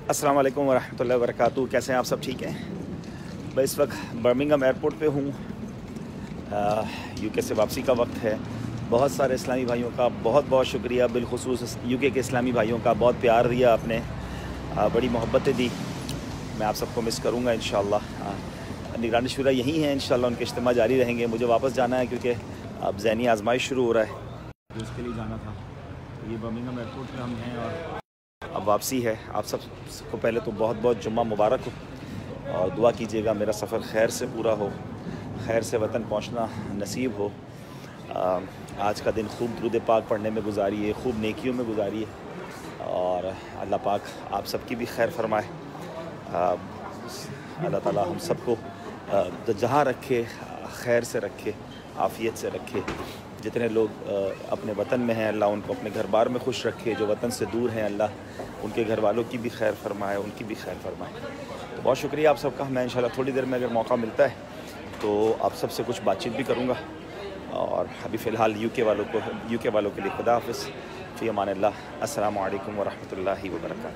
अस्सलाम वालेकुम वरहमतुल्लाहि वबरकातुहू। कैसे हैं आप सब? ठीक हैं। मैं इस वक्त बर्मिंघम एयरपोर्ट पे हूँ। यूके से वापसी का वक्त है। बहुत सारे इस्लामी भाइयों का बहुत बहुत शुक्रिया, बिलखुसूस यूके के इस्लामी भाइयों का। बहुत प्यार दिया आपने, बड़ी मोहब्बतें दी। मैं आप सबको मिस करूँगा इंशाअल्लाह। निगरानी शुरा यहीं है, इंशाअल्लाह उनके इज्तिमा जारी रहेंगे। मुझे वापस जाना है क्योंकि अब ज़हनी आजमाइश शुरू हो रहा है, तो उसके लिए जाना था। तो ये बर्मिंघम एयरपोर्ट पे हम हैं और अब वापसी है। आप सबको पहले तो बहुत बहुत जुम्मा मुबारक हो और दुआ कीजिएगा मेरा सफ़र खैर से पूरा हो, खैर से वतन पहुंचना नसीब हो। आज का दिन खूब दुरूद पाक पढ़ने में गुजारिए, खूब नेकियों में गुजारिए और अल्लाह पाक आप सबकी भी खैर फरमाए। अल्लाह ताला हम सबको जहाँ रखे खैर से रखे, आफ़ियत से रखे। जितने लोग अपने वतन में हैं अल्लाह उनको अपने घर बार में खुश रखे। जो वतन से दूर हैं अल्लाह उनके घर वालों की भी खैर फरमाए, उनकी भी खैर फरमाए। तो बहुत शुक्रिया आप सबका। मैं इंशाल्लाह थोड़ी देर में अगर मौका मिलता है तो आप सबसे कुछ बातचीत भी करूँगा। और अभी फ़िलहाल यूके वालों के लिए खुदा हाफ़िज़, फ़ी अमान अल्लाह। अस्सलामु अलैकुम वरहमतुल्लाहि वबरकातुहू।